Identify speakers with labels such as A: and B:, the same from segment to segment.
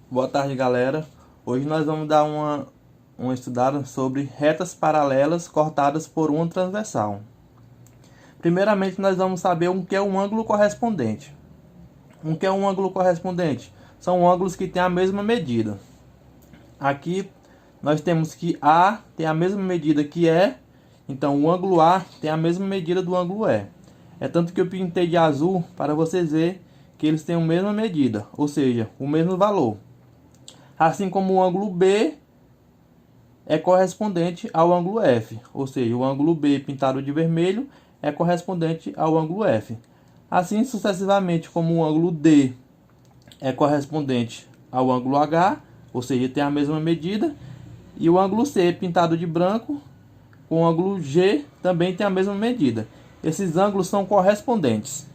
A: Boa tarde, galera. Hoje nós vamos dar uma estudada sobre retas paralelas cortadas por uma transversal. Primeiramente, nós vamos saber o que é um ângulo correspondente. O que é um ângulo correspondente? São ângulos que têm a mesma medida. Aqui nós temos que A tem a mesma medida que E, então o ângulo A tem a mesma medida do ângulo E. É tanto que eu pintei de azul para vocês verem que eles têm a mesma medida, ou seja, o mesmo valor. Assim como o ângulo B é correspondente ao ângulo F, ou seja, o ângulo B pintado de vermelho é correspondente ao ângulo F. Assim sucessivamente como o ângulo D é correspondente ao ângulo H, ou seja, tem a mesma medida, e o ângulo C pintado de branco com o ângulo G também tem a mesma medida. Esses ângulos são correspondentes.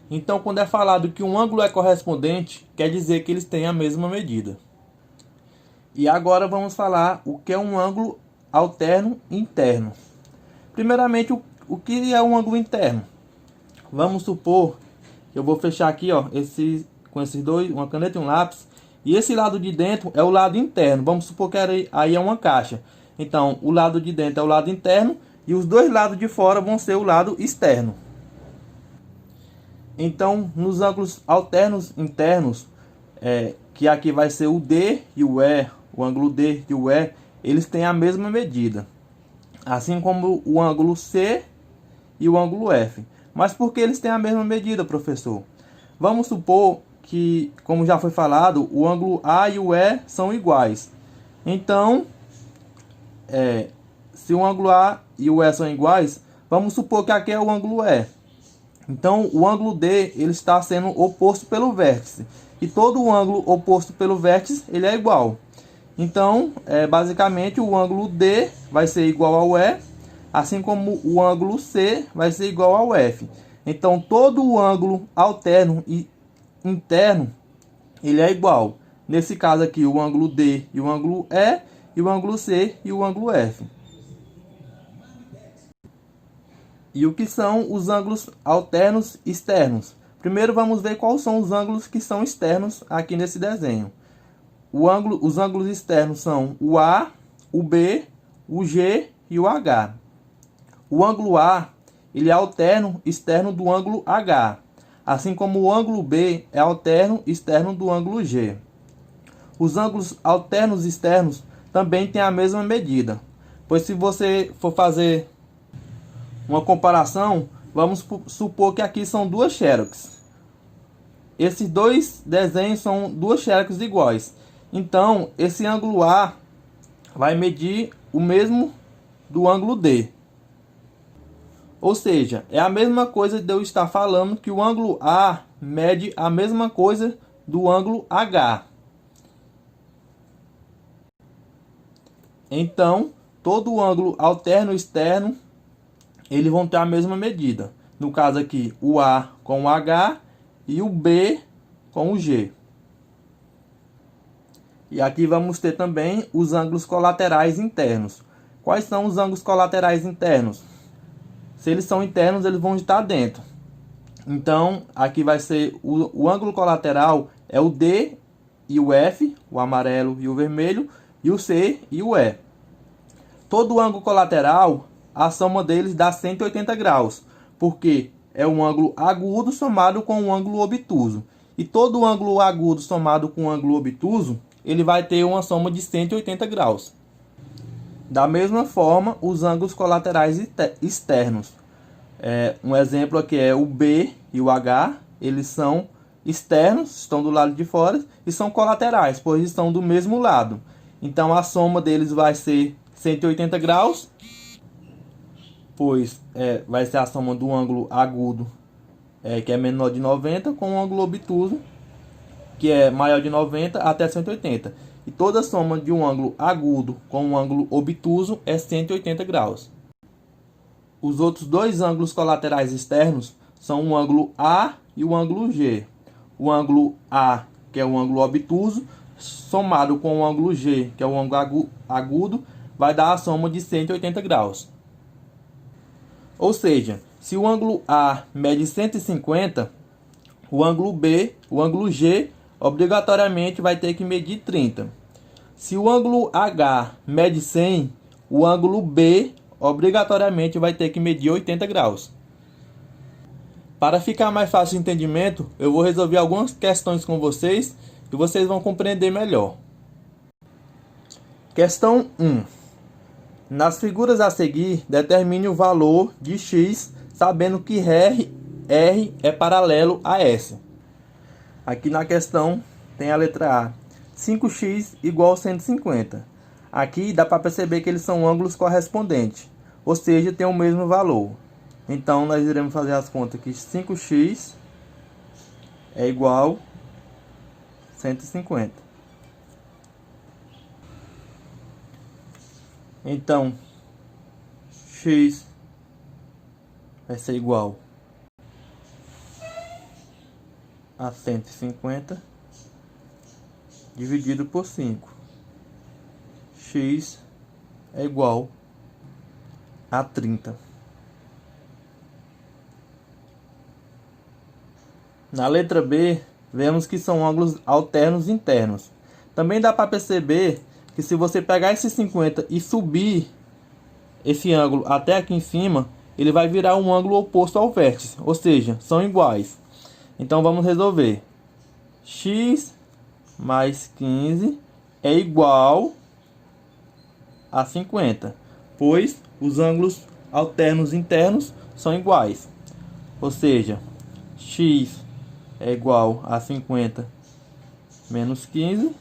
A: Então, quando é falado que um ângulo é correspondente, quer dizer que eles têm a mesma medida. E agora vamos falar o que é um ângulo alterno interno. Primeiramente, o que é um ângulo interno? Vamos supor que eu vou fechar aqui, ó, com esses dois, uma caneta e um lápis, e esse lado de dentro é o lado interno. Vamos supor que aí é uma caixa. Então, o lado de dentro é o lado interno e os dois lados de fora vão ser o lado externo. Então, nos ângulos alternos internos, que aqui vai ser o D e o E, o ângulo D e o E, eles têm a mesma medida. Assim como o ângulo C e o ângulo F. Mas por que eles têm a mesma medida, professor? Vamos supor que, como já foi falado, o ângulo A e o E são iguais. Então, se o ângulo A e o E são iguais, vamos supor que aqui é o ângulo E. Então, o ângulo D ele está sendo oposto pelo vértice. E todo o ângulo oposto pelo vértice ele é igual. Então, basicamente, o ângulo D vai ser igual ao E, assim como o ângulo C vai ser igual ao F. Então, todo o ângulo alterno e interno ele é igual. Nesse caso aqui, o ângulo D e o ângulo E, e o ângulo C e o ângulo F. E o que são os ângulos alternos externos? Primeiro vamos ver quais são os ângulos que são externos aqui nesse desenho. Os ângulos externos são o A, o B, o G e o H. O ângulo A ele é alterno externo do ângulo H, assim como o ângulo B é alterno externo do ângulo G. Os ângulos alternos externos também têm a mesma medida, pois se você for fazer uma comparação, vamos supor que aqui são duas xerox. Esses dois desenhos são duas xerox iguais. Então, esse ângulo A vai medir o mesmo do ângulo D. Ou seja, é a mesma coisa de eu estar falando que o ângulo A mede a mesma coisa do ângulo H. Então, todo o ângulo alterno externo eles vão ter a mesma medida. No caso aqui, o A com o H e o B com o G. E aqui vamos ter também os ângulos colaterais internos. Quais são os ângulos colaterais internos? Se eles são internos, eles vão estar dentro. Então, aqui vai ser o ângulo colateral é o D e o F, o amarelo e o vermelho, e o C e o E. Todo ângulo colateral, a soma deles dá 180 graus, porque é um ângulo agudo somado com um ângulo obtuso. E todo ângulo agudo somado com um ângulo obtuso, ele vai ter uma soma de 180 graus. Da mesma forma, os ângulos colaterais externos. Um exemplo aqui é o B e o H, eles são externos, estão do lado de fora, e são colaterais, pois estão do mesmo lado. Então a soma deles vai ser 180 graus, pois vai ser a soma do ângulo agudo, que é menor de 90, com o ângulo obtuso, que é maior de 90 até 180. E toda a soma de um ângulo agudo com um ângulo obtuso é 180 graus. Os outros dois ângulos colaterais externos são o ângulo A e o ângulo G. O ângulo A, que é o ângulo obtuso, somado com o ângulo G, que é o ângulo agudo, vai dar a soma de 180 graus. Ou seja, se o ângulo A mede 150, o ângulo B, o ângulo G, obrigatoriamente vai ter que medir 30. Se o ângulo H mede 100, o ângulo B obrigatoriamente vai ter que medir 80 graus. Para ficar mais fácil o entendimento, eu vou resolver algumas questões com vocês e vocês vão compreender melhor. Questão 1. Nas figuras a seguir, determine o valor de x, sabendo que R é paralelo a S. Aqui na questão tem a letra A. 5x igual a 150. Aqui dá para perceber que eles são ângulos correspondentes, ou seja, tem o mesmo valor. Então, nós iremos fazer as contas que 5x é igual a 150. Então, x vai ser igual a 150 dividido por 5. X é igual a 30. Na letra B, vemos que são ângulos alternos internos. Também dá para perceber que se você pegar esse 50 e subir esse ângulo até aqui em cima, ele vai virar um ângulo oposto ao vértice, ou seja, são iguais. Então vamos resolver. X mais 15 é igual a 50, pois os ângulos alternos internos são iguais. Ou seja, x é igual a 50 menos 15,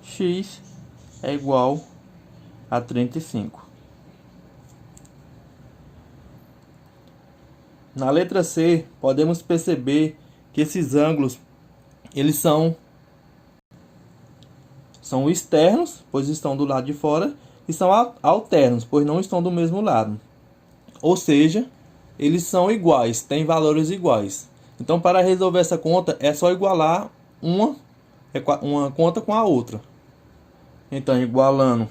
A: x é igual a 35. Na letra C, podemos perceber que esses ângulos eles são externos, pois estão do lado de fora, e são alternos, pois não estão do mesmo lado. Ou seja, eles são iguais, têm valores iguais. Então, para resolver essa conta, é só igualar uma conta com a outra. Então, igualando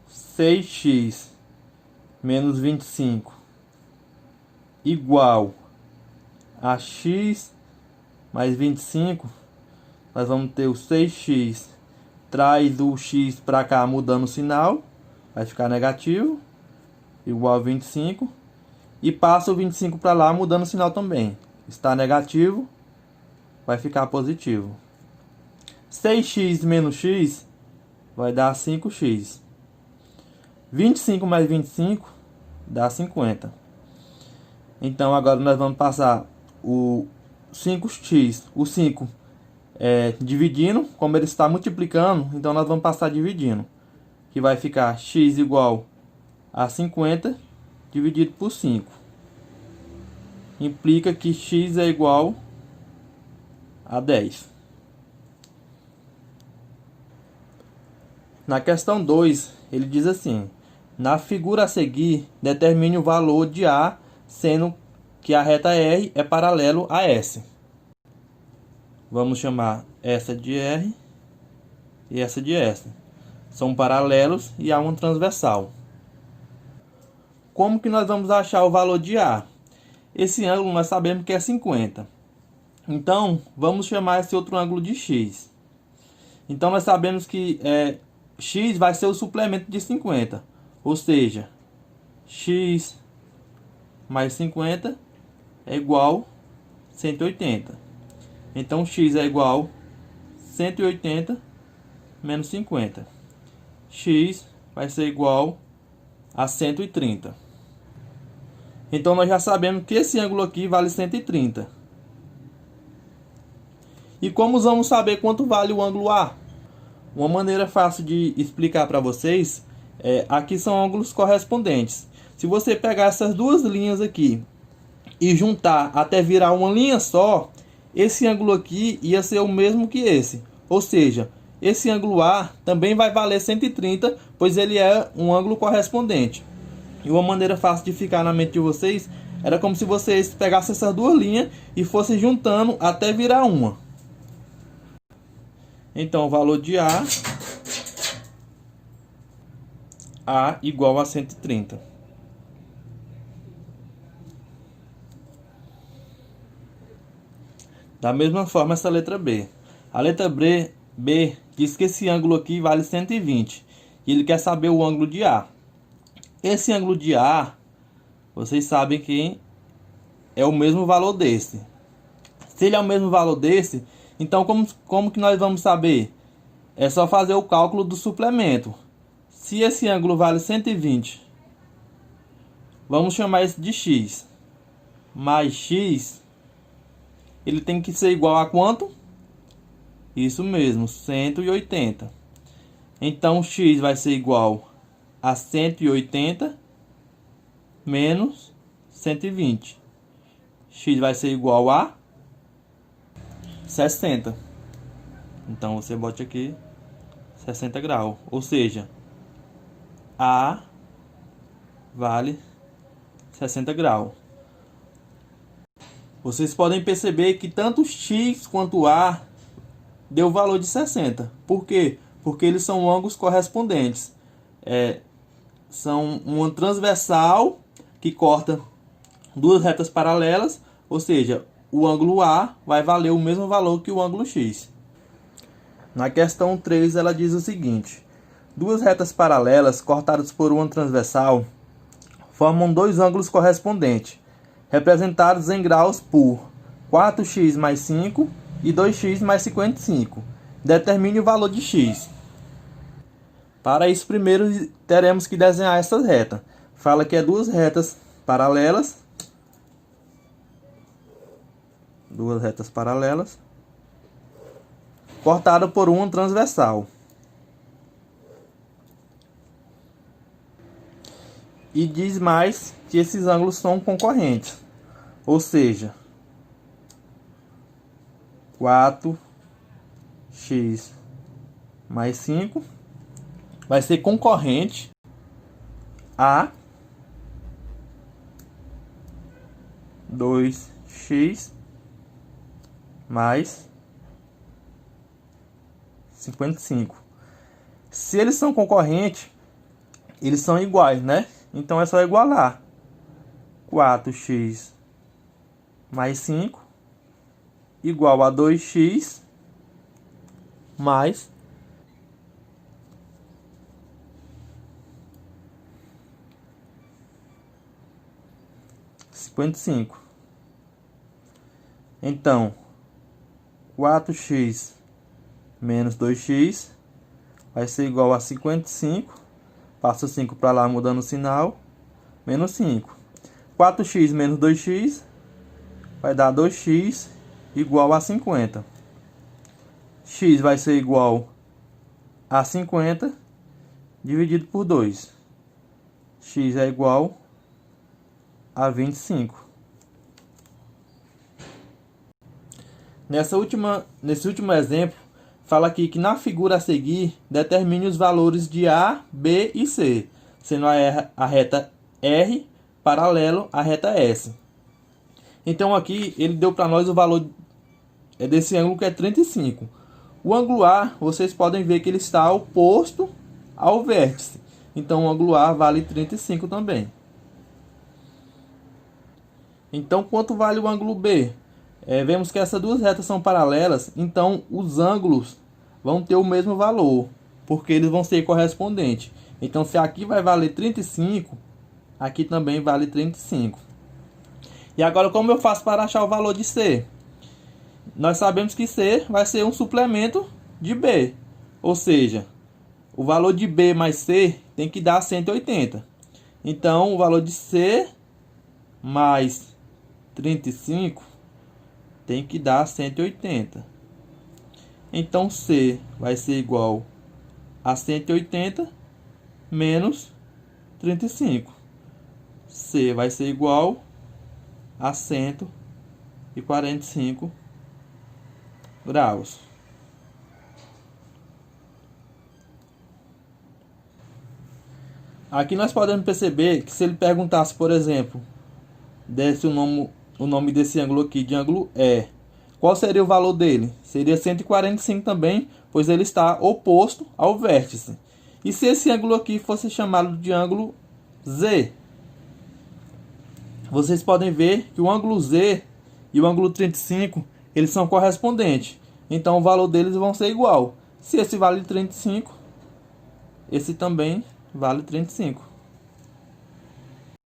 A: 6x menos 25 igual a x mais 25, nós vamos ter o 6x, traz o x para cá mudando o sinal, vai ficar negativo, igual a 25. E passa o 25 para lá, mudando o sinal também. Está negativo, vai ficar positivo. 6x menos x vai dar 5x. 25 mais 25 dá 50. Então agora nós vamos passar o 5x, o 5 dividindo, como ele está multiplicando, então nós vamos passar dividindo. Que vai ficar x igual a 50 dividido por 5. Implica que x é igual a 10. Na questão 2, ele diz assim: na figura a seguir, determine o valor de A, sendo que a reta R é paralelo a S. Vamos chamar essa de R e essa de S. São paralelos e há uma transversal. Como que nós vamos achar o valor de A? Esse ângulo nós sabemos que é 50. Então, vamos chamar esse outro ângulo de x. Então, nós sabemos que x vai ser o suplemento de 50. Ou seja, x mais 50 é igual a 180. Então, x é igual a 180 menos 50. X vai ser igual a 130. Então, nós já sabemos que esse ângulo aqui vale 130. E como vamos saber quanto vale o ângulo A? Uma maneira fácil de explicar para vocês aqui são ângulos correspondentes. Se você pegar essas duas linhas aqui e juntar até virar uma linha só, esse ângulo aqui ia ser o mesmo que esse. Ou seja, esse ângulo A também vai valer 130, pois ele é um ângulo correspondente. E uma maneira fácil de ficar na mente de vocês era como se vocês pegassem essas duas linhas e fossem juntando até virar uma. Então, o valor de A igual a 130. Da mesma forma essa letra B. A letra B diz que esse ângulo aqui vale 120. E ele quer saber o ângulo de A. Esse ângulo de A, vocês sabem que é o mesmo valor desse. Se ele é o mesmo valor desse, então como que nós vamos saber? É só fazer o cálculo do suplemento. Se esse ângulo vale 120, vamos chamar isso de x. Mais x, ele tem que ser igual a quanto? Isso mesmo, 180. Então, x vai ser igual a 180 menos 120. X vai ser igual a 60. Então, você bote aqui 60 graus. Ou seja, A vale 60 graus. Vocês podem perceber que tanto x quanto A deu o valor de 60. Por quê? Porque eles são ângulos correspondentes. São uma transversal que corta duas retas paralelas, ou seja, o ângulo A vai valer o mesmo valor que o ângulo X. Na questão 3, ela diz o seguinte: duas retas paralelas cortadas por uma transversal formam dois ângulos correspondentes, representados em graus por 4x mais 5 e 2x mais 55. Determine o valor de x. Para isso, primeiro teremos que desenhar essas retas. Fala que é duas retas paralelas. Cortada por uma transversal. E diz mais que esses ângulos são concorrentes. Ou seja, 4x mais 5 vai ser concorrente a 2x mais 55. Se eles são concorrentes, eles são iguais, né? Então é só igualar 4x mais 5 igual a 2x mais 55. Então, 4x menos 2x vai ser igual a 55. Passa o 5 para lá, mudando o sinal. Menos 5. 4x menos 2x vai dar 2x igual a 50. X vai ser igual a 50 dividido por 2. X é igual a 25. Nesse último exemplo, fala aqui que na figura a seguir, determine os valores de A, B e C, sendo a reta R paralelo à reta S. Então aqui ele deu para nós o valor desse ângulo, que é 35. O ângulo A, vocês podem ver que ele está oposto ao vértice. Então o ângulo A vale 35 também. Então quanto vale o ângulo B? Vemos que essas duas retas são paralelas, então os ângulos vão ter o mesmo valor, porque eles vão ser correspondentes. Então se aqui vai valer 35, aqui também vale 35. E agora como eu faço para achar o valor de C? Nós sabemos que C vai ser um suplemento de B, ou seja, o valor de B mais C tem que dar 180. Então o valor de C mais 35 tem que dar 180. Então C vai ser igual a 180 menos 35. C vai ser igual a 145 graus. Aqui nós podemos perceber que se ele perguntasse, por exemplo, desse o nome desse ângulo aqui de ângulo E, qual seria o valor dele? Seria 145 também, pois ele está oposto ao vértice. E se esse ângulo aqui fosse chamado de ângulo Z? Vocês podem ver que o ângulo Z e o ângulo 35, eles são correspondentes. Então o valor deles vão ser igual. Se esse vale 35, esse também vale 35.